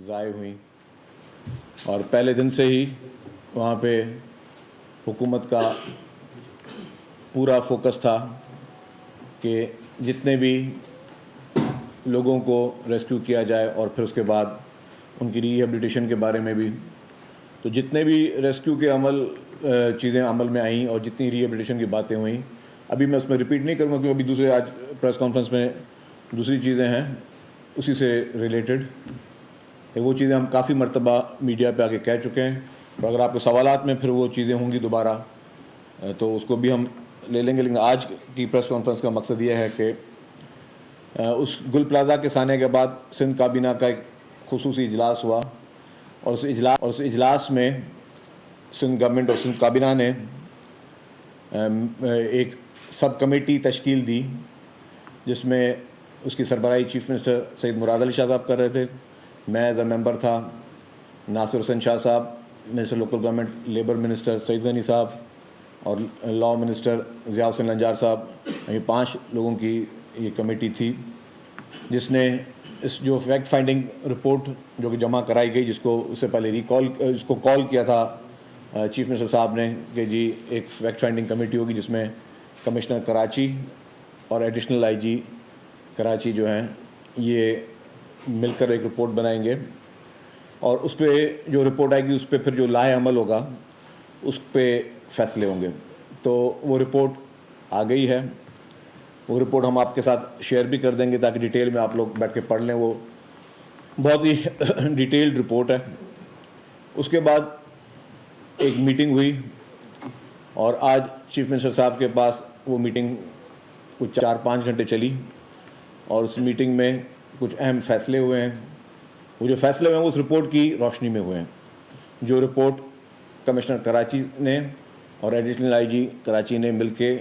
ضائع ہوئیں اور پہلے دن سے ہی وہاں پہ حکومت کا پورا فوکس تھا کہ جتنے بھی لوگوں کو ریسکیو کیا جائے اور پھر اس کے بعد ان کی ری ہیبلیٹیشن کے بارے میں بھی. تو جتنے بھی ریسکیو کے چیزیں عمل میں آئیں اور جتنی ری ہیبلیٹیشن کی باتیں ہوئیں, ابھی میں اس میں ریپیٹ نہیں کروں گا کیونکہ ابھی دوسرے آج پریس کانفرنس میں دوسری چیزیں ہیں اسی سے ریلیٹڈ. وہ چیزیں ہم کافی مرتبہ میڈیا پہ آ کے کہہ چکے ہیں, اور اگر آپ کے سوالات میں پھر وہ چیزیں ہوں گی دوبارہ تو اس کو بھی ہم لے لیں گے. لیکن آج کی پریس کانفرنس کا مقصد یہ ہے کہ اس گل پلازا کے سانحے کے بعد سندھ کابینہ کا ایک خصوصی اجلاس ہوا, اور اس اجلاس میں سندھ گورنمنٹ اور سندھ کابینہ نے ایک سب کمیٹی تشکیل دی جس میں اس کی سربراہی چیف منسٹر سید مراد علی شاہ صاحب کر رہے تھے. میں ایز اے ممبر تھا, ناصر Hussain Shah sahib minister local government, labour minister Saeed Ghani sahib اور لاء منسٹر ضیاء الحسن نجار صاحب. یہ 5 لوگوں کی یہ کمیٹی تھی جس نے اس جو فیکٹ فائنڈنگ رپورٹ جو کہ جمع کرائی گئی, جس کو اس سے پہلے اس کو کال کیا تھا چیف منسٹر صاحب نے کہ جی ایک فیکٹ فائنڈنگ کمیٹی ہوگی جس میں کمشنر کراچی اور ایڈیشنل آئی جی کراچی جو ہیں یہ مل کر ایک رپورٹ بنائیں گے, اور اس پہ جو رپورٹ آئے گی اس پہ پھر جو لائحہ عمل ہوگا اس پہ فیصلے ہوں گے. تو وہ رپورٹ آ گئی ہے, وہ رپورٹ ہم آپ کے ساتھ شیئر بھی کر دیں گے تاکہ ڈیٹیل میں آپ لوگ بیٹھ کے پڑھ لیں. وہ بہت ہی ڈیٹیلڈ رپورٹ ہے. اس کے بعد ایک میٹنگ ہوئی اور آج چیف منسٹر صاحب کے پاس وہ میٹنگ کچھ 4-5 گھنٹے چلی, اور اس میٹنگ میں کچھ اہم فیصلے ہوئے ہیں. وہ جو فیصلے ہوئے ہیں وہ اس رپورٹ کی روشنی میں ہوئے ہیں, جو رپورٹ کمشنر کراچی نے اور ایڈیشنل آئی جی کراچی نے مل کے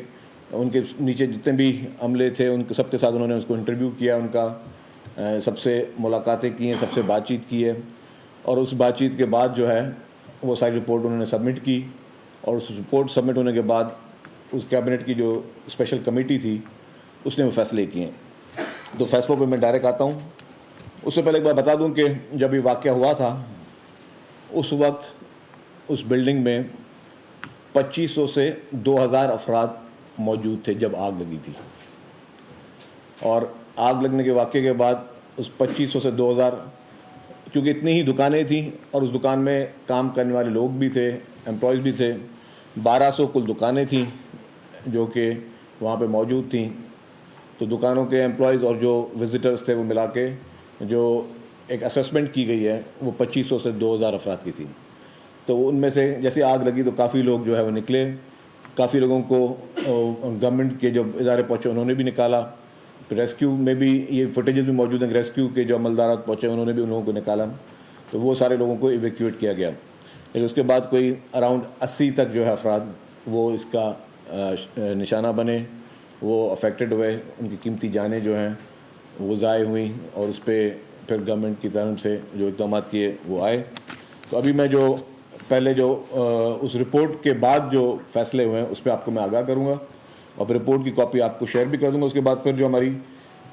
ان کے نیچے جتنے بھی عملے تھے ان کے سب کے ساتھ انہوں نے اس کو انٹرویو کیا, ان کا سب سے ملاقاتیں کی ہیں, سب سے بات چیت کی ہے, اور اس بات چیت کے بعد جو ہے وہ ساری رپورٹ انہوں نے سبمٹ کی, اور اس رپورٹ سبمٹ ہونے کے بعد اس کیبنٹ کی جو اسپیشل کمیٹی تھی اس نے وہ فیصلے کیے ہیں. تو فیصلوں پہ میں ڈائریکٹ آتا ہوں. اس سے پہلے ایک بار بتا دوں کہ جب یہ واقعہ ہوا تھا اس وقت اس بلڈنگ میں 2500 سے 2000 افراد موجود تھے جب آگ لگی تھی, اور آگ لگنے کے واقعے کے بعد اس 2500 سے 2000 کیونکہ اتنی ہی دکانیں تھیں اور اس دکان میں کام کرنے والے لوگ بھی تھے, امپلائیز بھی تھے, 1200 کل دکانیں تھیں جو کہ وہاں پہ موجود تھیں. تو دکانوں کے امپلائیز اور جو وزٹرز تھے وہ ملا کے جو ایک اسسمنٹ کی گئی ہے وہ 2500 سے 2000 افراد کی تھی. تو ان میں سے جیسے آگ لگی تو کافی لوگ جو ہے وہ نکلے, کافی لوگوں کو گورنمنٹ کے جو ادارے پہنچے انہوں نے بھی نکالا. ریسکیو میں بھی یہ فوٹیجز بھی موجود ہیں, ریسکیو کے جو عملدارات پہنچے انہوں نے بھی ان لوگوں کو نکالا, تو وہ سارے لوگوں کو ایویکیویٹ کیا گیا. لیکن اس کے بعد کوئی اراؤنڈ 80 تک جو ہے افراد وہ اس کا نشانہ بنے, وہ افیکٹڈ ہوئے, ان کی قیمتی جانیں جو ہیں وہ ضائع ہوئیں, اور اس پہ پھر گورنمنٹ کی طرف سے جو اقدامات کیے وہ آئے. تو ابھی میں جو پہلے جو اس رپورٹ کے بعد جو فیصلے ہوئے ہیں اس پہ آپ کو میں آگاہ کروں گا, اور پھر رپورٹ کی کاپی آپ کو شیئر بھی کر دوں گا. اس کے بعد پھر جو ہماری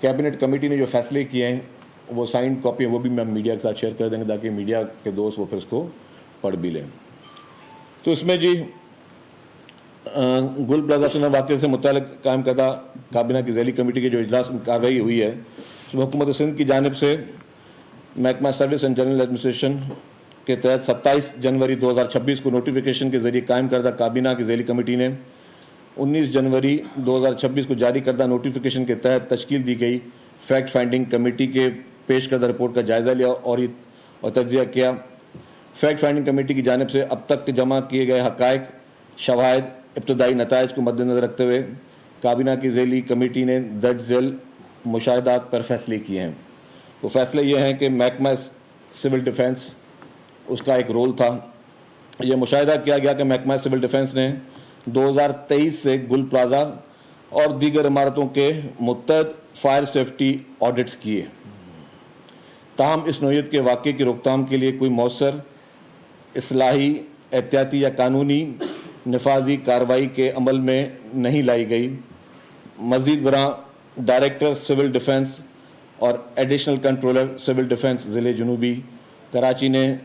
کیبنٹ کمیٹی نے جو فیصلے کیے ہیں وہ سائنڈ کاپی ہیں وہ بھی میں میڈیا کے ساتھ شیئر کر دیں گے تاکہ میڈیا کے دوست وہ پھر اس کو پڑھ بھی لیں. تو اس میں جی گل پلازا سنا واقعے سے متعلق قائم کردہ کابینہ کی ذیلی کمیٹی کے جو اجلاس میں کارروائی ہوئی ہے اس میں حکومت سندھ کی جانب سے محکمہ سروس اینڈ جنرل ایڈمنسٹریشن کے تحت 27 جنوری 2026 کو نوٹیفیکیشن کے ذریعے قائم کردہ کابینہ کی ذیلی کمیٹی نے 19 جنوری 2026 کو جاری کردہ نوٹیفیکیشن کے تحت تشکیل دی گئی فیکٹ فائنڈنگ کمیٹی کے پیش کردہ رپورٹ کا جائزہ لیا اور تجزیہ کیا. فیکٹ فائنڈنگ کمیٹی کی جانب سے اب تک جمع کیے گئے حقائق, شواہد, ابتدائی نتائج کو مد نظر رکھتے ہوئے کابینہ کی ذیلی کمیٹی نے درج ذیل مشاہدات پر فیصلے کیے ہیں. وہ فیصلے یہ ہیں کہ محکمہ سول ڈیفنس اس کا ایک رول تھا. یہ مشاہدہ کیا گیا کہ محکمہ سول ڈیفنس نے 2023 سے گل پلازا اور دیگر عمارتوں کے متعدد فائر سیفٹی آڈٹس کیے, تاہم اس نوعیت کے واقعے کی روک تھام کے لیے کوئی مؤثر اصلاحی, احتیاطی یا قانونی نفاذی کارروائی کے عمل میں نہیں لائی گئی. مزید برآں ڈائریکٹر سول ڈیفنس اور ایڈیشنل کنٹرولر سول ڈیفنس ضلع جنوبی کراچی نے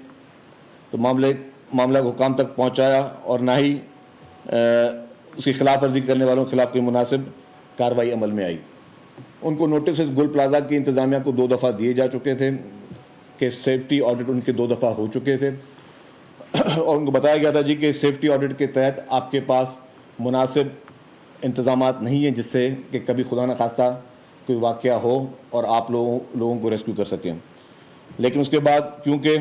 تو معاملہ حکام تک پہنچایا اور نہ ہی اس کی خلاف ورزی کرنے والوں کے خلاف کوئی مناسب کارروائی عمل میں آئی. ان کو نوٹسز گل پلازا کی انتظامیہ کو 2 دفعہ دیے جا چکے تھے کہ سیفٹی آڈٹ ان کے 2 دفعہ ہو چکے تھے اور ان کو بتایا گیا تھا جی کہ سیفٹی آڈٹ کے تحت آپ کے پاس مناسب انتظامات نہیں ہیں جس سے کہ کبھی خدا نخواستہ کوئی واقعہ ہو اور آپ لوگوں کو ریسکیو کر سکیں. لیکن اس کے بعد کیونکہ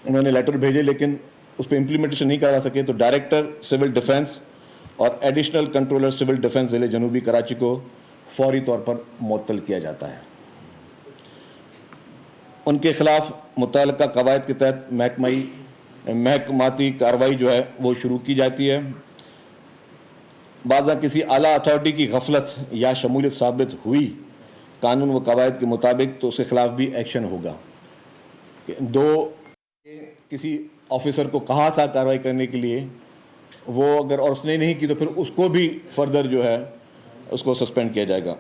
انہوں نے لیٹر بھیجے لیکن اس پہ امپلیمنٹیشن نہیں کروا سکے تو ڈائریکٹر سول ڈیفنس اور ایڈیشنل کنٹرولر سول ڈیفنس ضلع جنوبی کراچی کو فوری طور پر معطل کیا جاتا ہے. ان کے خلاف متعلقہ قواعد کے تحت محکماتی کارروائی جو ہے وہ شروع کی جاتی ہے. بعض کسی اعلیٰ اتھارٹی کی غفلت یا شمولیت ثابت ہوئی قانون و قواعد کے مطابق تو اس کے خلاف بھی ایکشن ہوگا. کسی آفیسر کو کہا تھا کارروائی کرنے کے لیے وہ اگر اور اس نے نہیں کی تو پھر اس کو بھی فردر جو ہے اس کو سسپینڈ کیا جائے گا.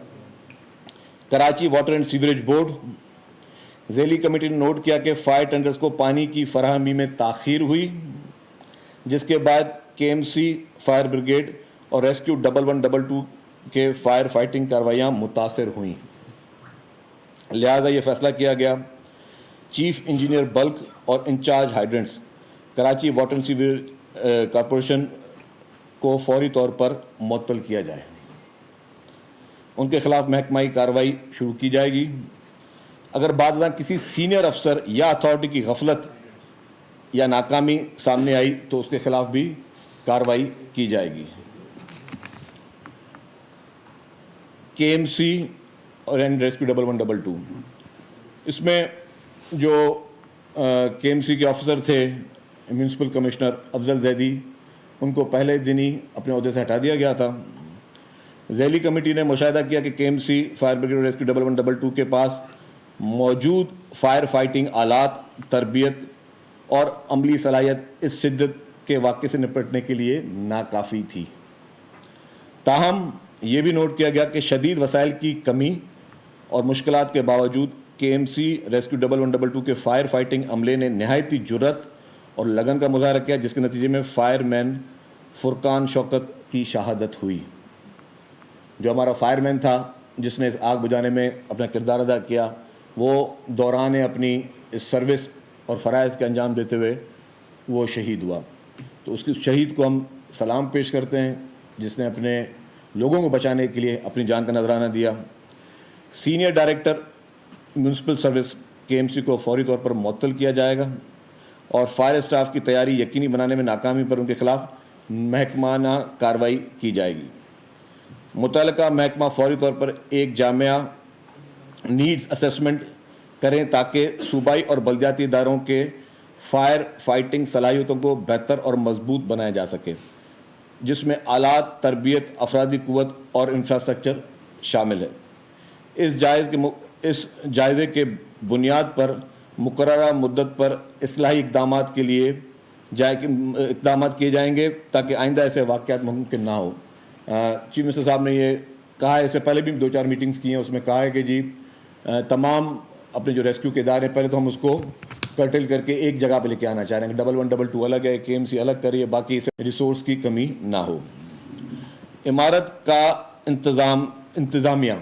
Karachi water and sewerage board ذیلی کمیٹی نے نوٹ کیا کہ فائر ٹینڈرز کو پانی کی فراہمی میں تاخیر ہوئی جس کے بعد کے ایم سی فائر بریگیڈ اور ریسکیو 1112 کے فائر فائٹنگ کارروائیاں متاثر ہوئیں. لہذا یہ فیصلہ کیا گیا چیف انجینئر بلک اور incharge hydrants Karachi water and sewerage corporation کو فوری طور پر معطل کیا جائے. ان کے خلاف محکمائی کارروائی شروع کی جائے گی. اگر بعد ازاں کسی سینئر افسر یا اتھارٹی کی غفلت یا ناکامی سامنے آئی تو اس کے خلاف بھی کارروائی کی جائے گی. کے ایم سی اور ریسکیو 1112 اس میں جو کے ایم سی کے آفیسر تھے میونسپل کمشنر افضل زیدی ان کو پہلے دن ہی اپنے عہدے سے ہٹا دیا گیا تھا. ذیلی کمیٹی نے مشاہدہ کیا کہ کے ایم سی فائر بریگیڈ اور ریسکیو 1112 کے پاس موجود فائر فائٹنگ آلات تربیت اور عملی صلاحیت اس شدت کے واقعے سے نپٹنے کے لیے ناکافی تھی. تاہم یہ بھی نوٹ کیا گیا کہ شدید وسائل کی کمی اور مشکلات کے باوجود کے ایم سی ریسکیو 1112 کے فائر فائٹنگ عملے نے نہایتی جرت اور لگن کا مظاہرہ کیا جس کے نتیجے میں فائر مین فرقان شوکت کی شہادت ہوئی. جو ہمارا فائر مین تھا جس نے اس آگ بجھانے میں اپنا کردار ادا کیا وہ دوران اپنی اس سروس اور فرائض کے انجام دیتے ہوئے وہ شہید ہوا. تو اس کی شہید کو ہم سلام پیش کرتے ہیں جس نے اپنے لوگوں کو بچانے کے لیے اپنی جان کا نذرانہ دیا. سینئر ڈائریکٹر میونسپل سروس کے ایم سی کو فوری طور پر معطل کیا جائے گا اور فائر اسٹاف کی تیاری یقینی بنانے میں ناکامی پر ان کے خلاف محکمانہ کارروائی کی جائے گی. متعلقہ محکمہ فوری طور پر ایک جامعہ نیڈز اسیسمنٹ کریں تاکہ صوبائی اور بلدیاتی اداروں کے فائر فائٹنگ صلاحیتوں کو بہتر اور مضبوط بنایا جا سکے جس میں آلات تربیت افرادی قوت اور انفراسٹرکچر شامل ہے. اس جائزے کے بنیاد پر مقررہ مدت پر اصلاحی اقدامات کیے جائیں گے تاکہ آئندہ ایسے واقعات ممکن نہ ہو. چیف منسٹر صاحب نے یہ کہا ہے اس سے پہلے بھی 2-4 میٹنگز کی ہیں اس میں کہا ہے کہ جی تمام اپنے جو ریسکیو کے ادارے ہیں پہلے تو ہم اس کو کرٹل کر کے ایک جگہ پہ لے کے آنا چاہ رہے ہیں کہ 1112 الگ ہے کے ایم سی الگ کریے باقی اسے ریسورس کی کمی نہ ہو. عمارت کا انتظامیہ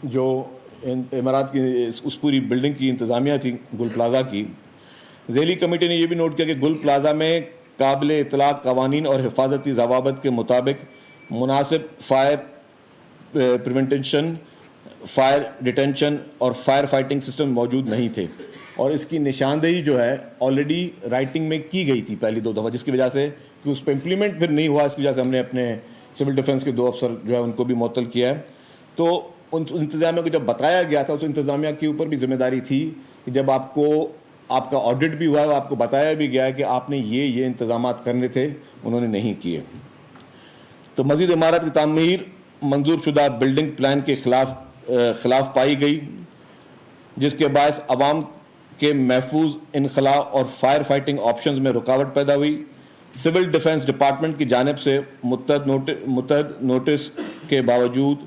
جو عمارات کی اس پوری بلڈنگ کی انتظامیہ تھی گل پلازا کی ذیلی کمیٹی نے یہ بھی نوٹ کیا کہ گل پلازا میں قابل اطلاق قوانین اور حفاظتی ضوابط کے مطابق مناسب فائر پریونٹیشن فائر ڈیٹینشن اور فائر فائٹنگ سسٹم موجود نہیں تھے اور اس کی نشاندہی جو ہے آلریڈی رائٹنگ میں کی گئی تھی پہلی 2 دفعہ جس کی وجہ سے کہ اس پہ امپلیمنٹ پھر نہیں ہوا اس کی وجہ سے ہم نے اپنے سول ڈیفنس کے 2 افسر جو ہے ان کو بھی معطل کیا ہے. تو ان انتظامیہ کو جب بتایا گیا تھا اس انتظامیہ کے اوپر بھی ذمہ داری تھی کہ جب آپ کا آڈٹ بھی ہوا ہے آپ کو بتایا بھی گیا ہے کہ آپ نے یہ انتظامات کرنے تھے انہوں نے نہیں کیے. تو مزید عمارت کی تعمیر منظور شدہ بلڈنگ پلان کے خلاف پائی گئی جس کے باعث عوام کے محفوظ انخلاء اور فائر فائٹنگ آپشنز میں رکاوٹ پیدا ہوئی. سول ڈیفنس ڈپارٹمنٹ کی جانب سے متعدد نوٹس کے باوجود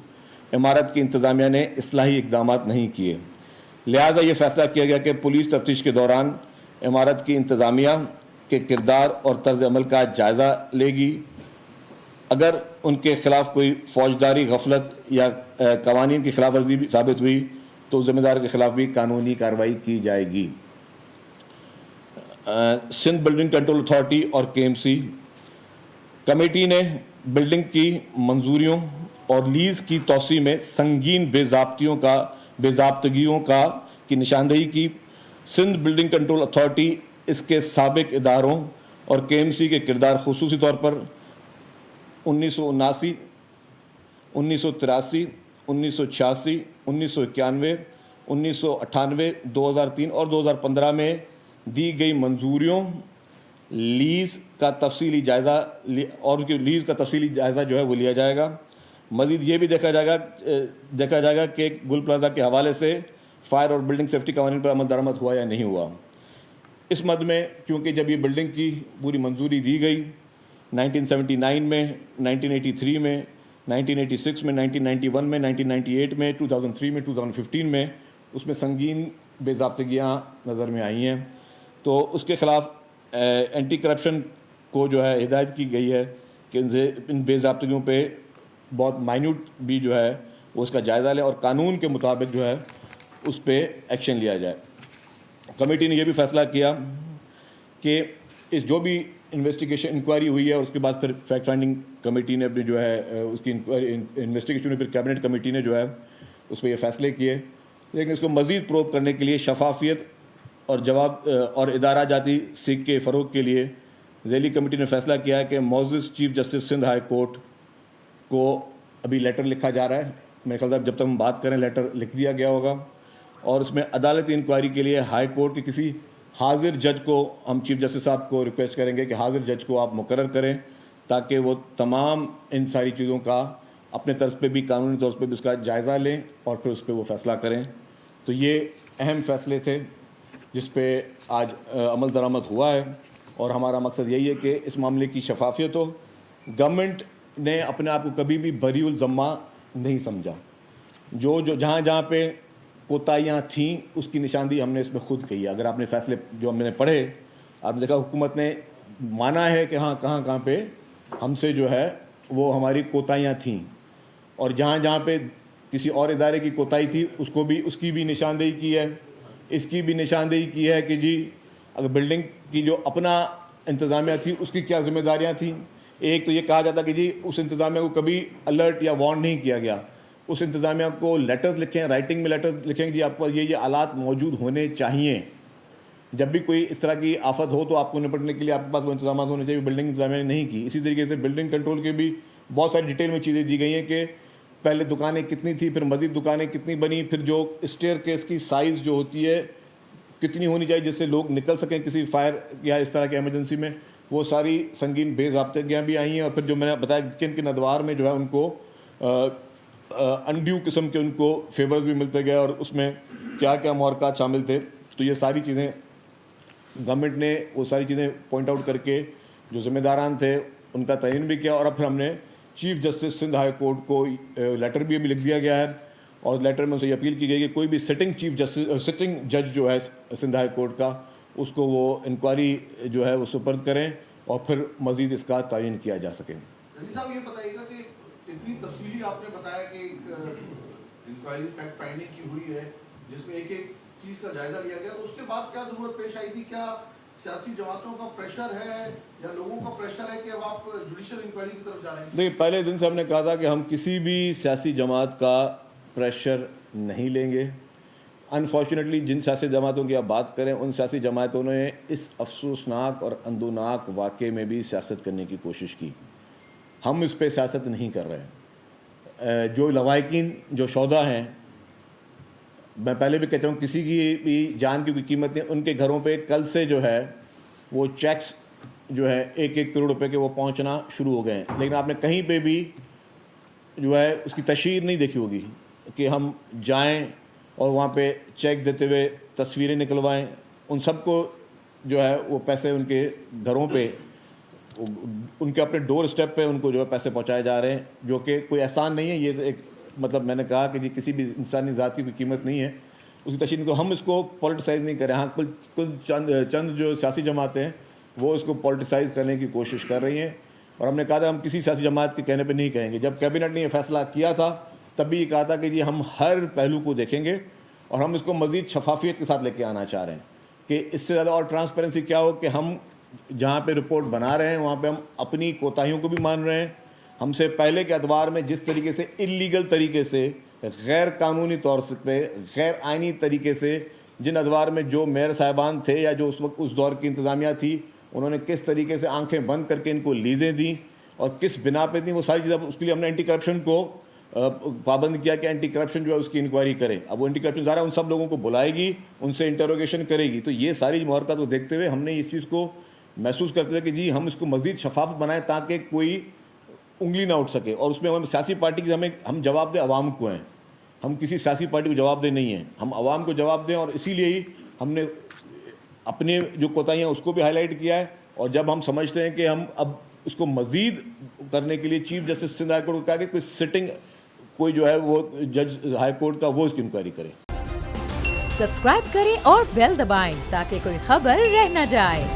عمارت کی انتظامیہ نے اصلاحی اقدامات نہیں کیے. لہذا یہ فیصلہ کیا گیا کہ پولیس تفتیش کے دوران عمارت کی انتظامیہ کے کردار اور طرز عمل کا جائزہ لے گی. اگر ان کے خلاف کوئی فوجداری غفلت یا قوانین کی خلاف ورزی بھی ثابت ہوئی تو ذمہ دار کے خلاف بھی قانونی کارروائی کی جائے گی. سندھ بلڈنگ کنٹرول اتھارٹی اور KMC کمیٹی نے بلڈنگ کی منظوریوں اور لیز کی توسیع میں سنگین بے ضابطگیوں کی نشاندہی کی. سندھ بلڈنگ کنٹرول اتھارٹی اس کے سابق اداروں اور KMC کے کردار خصوصی طور پر 1979 1983 1986 1991 1998 2003 اور 2015 میں دی گئی منظوریوں لیز کا تفصیلی جائزہ جو ہے وہ لیا جائے گا. مزید یہ بھی دیکھا جائے گا کہ گل پلازا کے حوالے سے فائر اور بلڈنگ سیفٹی قوانین پر عمل درآمد ہوا یا نہیں ہوا. اس مد میں کیونکہ جب یہ بلڈنگ کی پوری منظوری دی گئی 1979 میں 1983 میں 1986 میں 1991 میں 1998 میں 2003 میں 2015 میں اس میں سنگین بے ضابطگیاں نظر میں آئی ہیں، تو اس کے خلاف اینٹی کرپشن کو جو ہے ہدایت کی گئی ہے کہ ان بے ضابطگیوں پہ بہت مائنیوٹ بھی جو ہے وہ اس کا جائزہ لے اور قانون کے مطابق جو ہے اس پہ ایکشن لیا جائے. کمیٹی نے یہ بھی فیصلہ کیا کہ اس جو بھی انکوائری ہوئی ہے اور اس کے بعد پھر فیکٹ فائنڈنگ کمیٹی نے اپنی جو ہے اس کی انویسٹیگیشن پھر کیبنٹ کمیٹی نے جو ہے اس پہ یہ فیصلے کیے، لیکن اس کو مزید پروب کرنے کے لیے شفافیت اور ادارہ جاتی سیکھ کے فروغ کے لیے ذیلی کمیٹی نے فیصلہ کیا ہے کہ معزز chief justice Sindh high court کو ابھی لیٹر لکھا جا رہا ہے. میرے خیال سے جب تک ہم بات کریں لیٹر لکھ دیا گیا ہوگا، اور اس میں عدالتی انکوائری کے لیے ہائی کورٹ کے کسی حاضر جج کو ہم چیف جسٹس صاحب کو ریکویسٹ کریں گے کہ حاضر جج کو آپ مقرر کریں تاکہ وہ تمام ان ساری چیزوں کا اپنے طرز پہ بھی قانونی طور پہ بھی اس کا جائزہ لیں اور پھر اس پہ وہ فیصلہ کریں. تو یہ اہم فیصلے تھے جس پہ آج عمل درآمد ہوا ہے، اور ہمارا مقصد یہی ہے کہ اس معاملے کی شفافیت ہو. گورنمنٹ نے اپنے آپ کو کبھی بھی بری الذمہ نہیں سمجھا. جو جہاں پہ کوتاہیاں تھیں اس کی نشاندہی ہم نے اس میں خود کی ہے. اگر آپ نے فیصلے جو ہم نے پڑھے آپ نے دیکھا حکومت نے مانا ہے کہ ہاں کہاں پہ ہم سے جو ہے وہ ہماری کوتاہیاں تھیں، اور جہاں پہ کسی اور ادارے کی کوتاہی تھی اس کی بھی نشاندہی کی ہے. اس کی بھی نشاندہی کی ہے کہ جی اگر بلڈنگ کی جو اپنا انتظامیہ تھی اس کی کیا ذمہ داریاں تھیں. ایک تو یہ کہا جاتا کہ جی اس انتظامیہ کو کبھی الرٹ یا وارن نہیں کیا گیا. اس انتظامیہ کو لیٹرز لکھیں، رائٹنگ میں لیٹرز لکھیں کہ جی آپ کو یہ آلات موجود ہونے چاہیے. جب بھی کوئی اس طرح کی آفت ہو تو آپ کو نپٹنے کے لیے آپ کے پاس وہ انتظامات ہونے چاہیے. بلڈنگ انتظامیہ نے نہیں کی. اسی طریقے سے بلڈنگ کنٹرول کے بھی بہت ساری ڈیٹیل میں چیزیں دی گئی ہیں کہ پہلے دکانیں کتنی تھی، پھر مزید دکانیں کتنی بنی، پھر جو اسٹیئر کیس کی سائز جو ہوتی ہے کتنی ہونی چاہیے جس سے لوگ نکل سکیں کسی فائر یا اس طرح کی ایمرجنسی میں. وہ ساری سنگین بے ضابطگیاں بھی آئی ہیں. اور پھر جو میں نے بتایا کہ ان کے ندوار میں جو ہے ان کو انڈیو قسم کے ان کو فیورز بھی ملتے گئے، اور اس میں کیا محرکات شامل تھے. تو یہ ساری چیزیں گورنمنٹ نے وہ ساری چیزیں پوائنٹ آؤٹ کر کے جو ذمہ داران تھے ان کا تعین بھی کیا. اور اب پھر ہم نے chief justice Sindh high court کو لیٹر بھی ابھی لکھ دیا گیا ہے، اور لیٹر میں ان سے یہ اپیل کی گئی کہ کوئی بھی سٹنگ جج جو ہے سندھ ہائی کورٹ کا اس کو وہ انکوائری جو ہے وہ سپرد کریں اور پھر مزید اس کا تعین کیا جا سکے. صاحب یہ بتائیے گا کہ اتنی تفصیلی آپ نے بتایا کہ انکوائری فیکٹ فائنڈنگ کی ہوئی ہے جس میں ایک چیز کا جائزہ لیا گیا، تو اس کے بعد کیا ضرورت پیش آئی تھی؟ کیا سیاسی جماعتوں کا پریشر ہے یا لوگوں کا پریشر ہے کہ اب آپ جوڈیشل انکوائری کی طرف جا رہے ہیں؟ دیکھیے پہلے دن سے ہم نے کہا تھا کہ ہم کسی بھی سیاسی جماعت کا پریشر نہیں لیں گے. انفارچونیٹلی جن سیاسی جماعتوں کی آپ بات کریں ان سیاسی جماعتوں نے اس افسوسناک اور اندوناک واقعے میں بھی سیاست کرنے کی کوشش کی. ہم اس پہ سیاست نہیں کر رہے. جو لواحقین جو شہدا ہیں، میں پہلے بھی کہتا ہوں کسی کی بھی جان کی کوئی قیمت نہیں. ان کے گھروں پہ کل سے جو ہے وہ چیکس جو ہے 1-1 کروڑ روپے کے وہ پہنچنا شروع ہو گئے ہیں، لیکن آپ نے کہیں پہ بھی جو ہے اس کی تشہیر نہیں دیکھی ہوگی کہ ہم جائیں اور وہاں پہ چیک دیتے ہوئے تصویریں نکلوائیں. ان سب کو جو ہے وہ پیسے ان کے گھروں پہ ان کے اپنے ڈور اسٹیپ پہ ان کو جو ہے پیسے پہنچائے جا رہے ہیں، جو کہ کوئی احسان نہیں ہے. یہ ایک مطلب میں نے کہا کہ جی کسی بھی انسانی ذات کی کوئی قیمت نہیں ہے. اس کی تشہیر. تو ہم اس کو پولیٹیسائز نہیں کریں. ہاں کچھ چند جو سیاسی جماعتیں ہیں وہ اس کو پولیٹیسائز کرنے کی کوشش کر رہی ہیں, اور ہم نے کہا تھا ہم کسی سیاسی جماعت کے کہنے پہ نہیں کہیں گے. جب کیبنٹ نے یہ فیصلہ کیا تھا تب بھی یہ کہا تھا کہ جی ہم ہر پہلو کو دیکھیں گے, اور ہم اس کو مزید شفافیت کے ساتھ لے کے آنا چاہ رہے ہیں کہ اس سے زیادہ اور ٹرانسپیرنسی کیا ہو کہ ہم جہاں پہ رپورٹ بنا رہے ہیں وہاں پہ ہم اپنی کوتاہیوں کو بھی مان رہے ہیں. ہم سے پہلے کے ادوار میں جس طریقے سے انلیگل طریقے سے, غیر قانونی طور پہ, غیر آئینی طریقے سے جن ادوار میں جو میئر صاحبان تھے یا جو اس وقت اس دور کی انتظامیہ تھی, انہوں نے کس طریقے سے آنکھیں بند کر کے ان کو لیزیں دیں اور کس بنا پہ دیں, وہ ساری چیزیں. اس کے لیے ہم نے اینٹی کرپشن کو پابند کیا کہ اینٹی کرپشن جو ہے اس کی انکوائری کرے. اب وہ اینٹی کرپشن ظاہر ہے ان سب لوگوں کو بلائے گی, ان سے انٹروگیشن کرے گی. تو یہ ساری محرکات کو دیکھتے ہوئے ہم نے اس چیز کو محسوس کرتے ہوئے کہ جی ہم اس کو مزید شفاف بنائیں تاکہ کوئی انگلی نہ اٹھ سکے. اور اس میں ہم سیاسی پارٹی کی ہم جواب دیں عوام کو ہیں, ہم کسی سیاسی پارٹی کو جواب دیں نہیں ہیں, ہم عوام کو جواب دیں. اور اسی لیے ہی ہم نے اپنے جو کوتاہیاں اس کو بھی ہائی لائٹ کیا ہے. اور جب ہم سمجھتے ہیں کہ ہم اب اس کو مزید کرنے کے لیے chief justice Sindh high court کو کہا کہ کوئی سٹنگ کوئی جو ہے وہ جج ہائی کورٹ کا وہ اس کی انکوائری کرے. سبسکرائب کریں اور بیل دبائیں تاکہ کوئی خبر رہ نہ جائے.